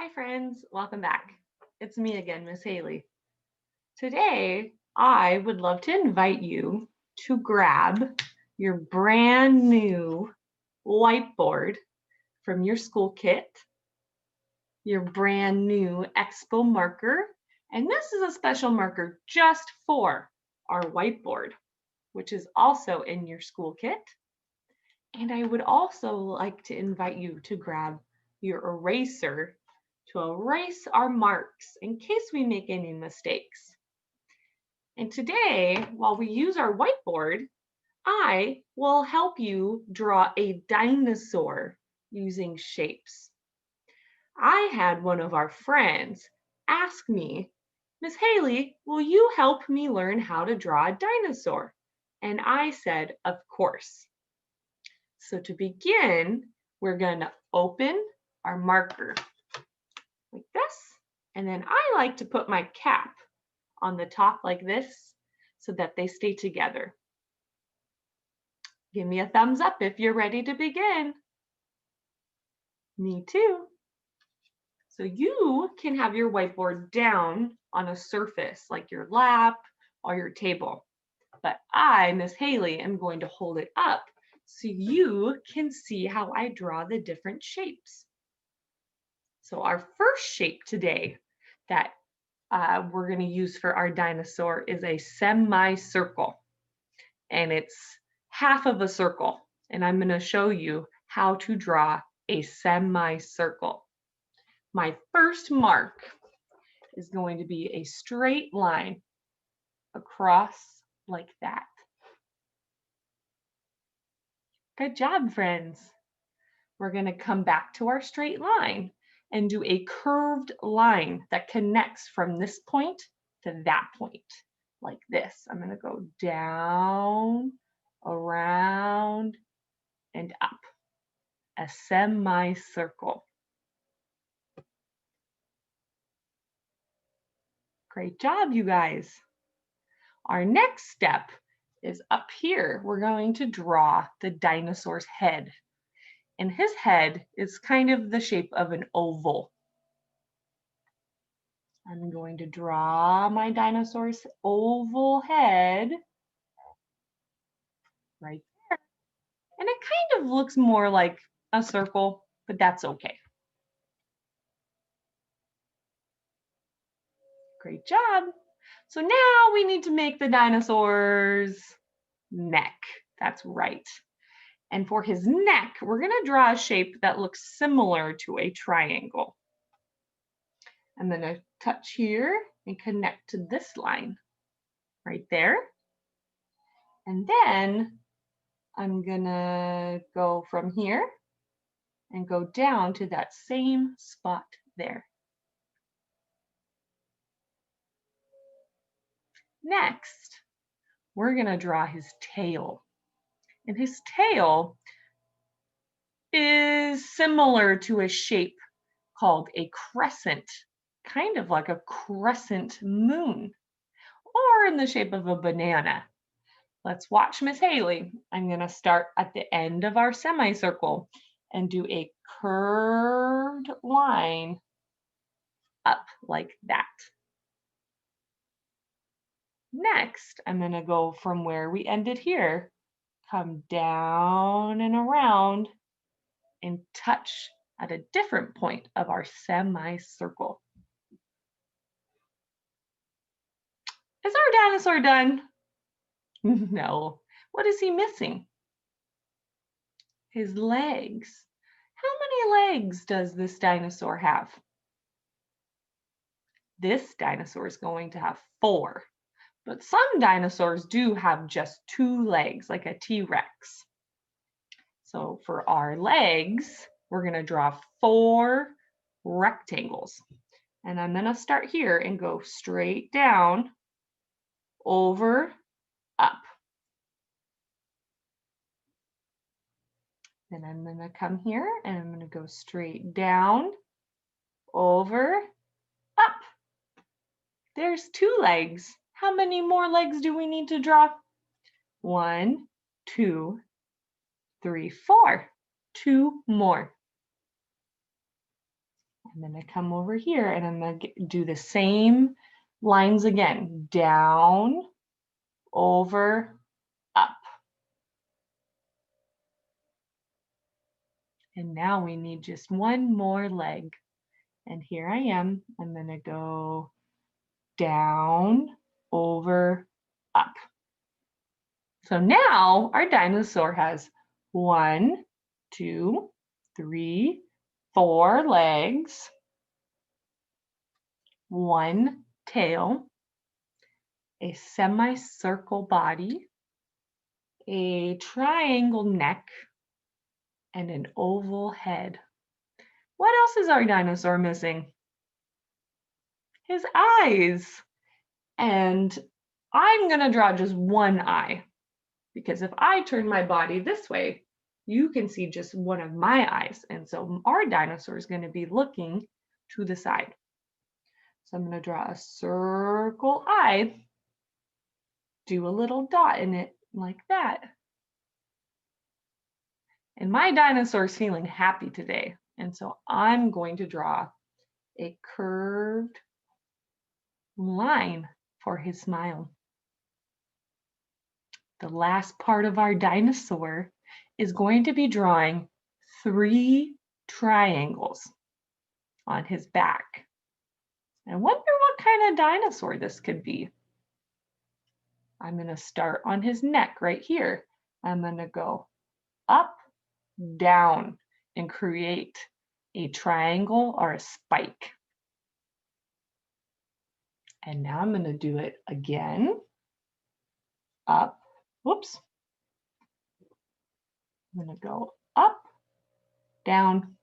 Hi friends, welcome back. It's me again, Miss Haley. Today, I would love to invite you to grab your brand new whiteboard from your school kit, your brand new Expo marker, and this is a special marker just for our whiteboard, which is also in your school kit. And I would also like to invite you to grab your eraser to erase our marks in case we make any mistakes. And today, while we use our whiteboard, I will help you draw a dinosaur using shapes. I had one of our friends ask me, Miss Haley, will you help me learn how to draw a dinosaur? And I said, of course. So to begin, we're going to open our marker like this. And then I like to put my cap on the top like this so that they stay together. Give me a thumbs up if you're ready to begin. Me too. So you can have your whiteboard down on a surface like your lap or your table. But I, Miss Haley, am going to hold it up so you can see how I draw the different shapes. So our first shape today that we're going to use for our dinosaur is a semicircle, and it's half of a circle. And I'm going to show you how to draw a semicircle. My first mark is going to be a straight line across like that. Good job, friends. We're going to come back to our straight line and do a curved line that connects from this point to that point, like this. I'm going to go down, around, and up, a semicircle. Great job, you guys. Our next step is up here. We're going to draw the dinosaur's head. And his head is kind of the shape of an oval. I'm going to draw my dinosaur's oval head right there. And it kind of looks more like a circle, but that's okay. Great job. So now we need to make the dinosaur's neck. That's right. And for his neck, we're going to draw a shape that looks similar to a triangle. I'm going to touch here and connect to this line right there. And then I'm going to go from here and go down to that same spot there. Next, we're going to draw his tail. And his tail is similar to a shape called a crescent, kind of like a crescent moon, or in the shape of a banana. Let's watch Miss Haley. I'm going to start at the end of our semicircle and do a curved line up like that. Next, I'm going to go from where we ended here, come down and around and touch at a different point of our semicircle. Is our dinosaur done? No. What is he missing? His legs. How many legs does this dinosaur have? This dinosaur is going to have 4, but some dinosaurs do have just 2 legs, like a T-Rex. So for our legs, we're going to draw 4 rectangles. And I'm going to start here and go straight down, over, up. Then I'm going to come here and I'm going to go straight down, over, up. There's 2 legs. How many more legs do we need to draw? 1, 2, 3, 4. 2 more. I'm going to come over here and I'm going to do the same lines again. Down, over, up. And now we need just one more leg. And here I am. I'm going to go down, over, up. So now our dinosaur has 1, 2, 3, 4 legs, 1 tail, a semicircle body, a triangle neck, and an oval head. What else is our dinosaur missing? His eyes. And I'm going to draw just one eye, because if I turn my body this way, you can see just one of my eyes. And so our dinosaur is going to be looking to the side. So I'm going to draw a circle eye, do a little dot in it like that. And my dinosaur is feeling happy today. And so I'm going to draw a curved line for his smile. The last part of our dinosaur is going to be drawing 3 triangles on his back. I wonder what kind of dinosaur this could be. I'm going to start on his neck right here. I'm going to go up, down, and create a triangle or a spike. And now I'm going to do it again. Up, whoops. I'm going to go up, down.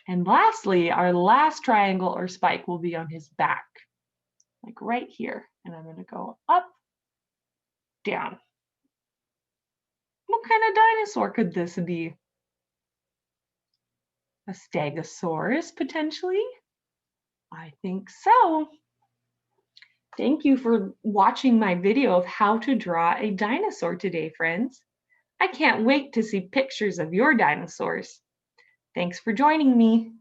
And lastly, our last triangle or spike will be on his back, like right here. And I'm going to go up, down. What kind of dinosaur could this be? A stegosaurus, potentially? I think so. Thank you for watching my video of how to draw a dinosaur today, friends. I can't wait to see pictures of your dinosaurs. Thanks for joining me.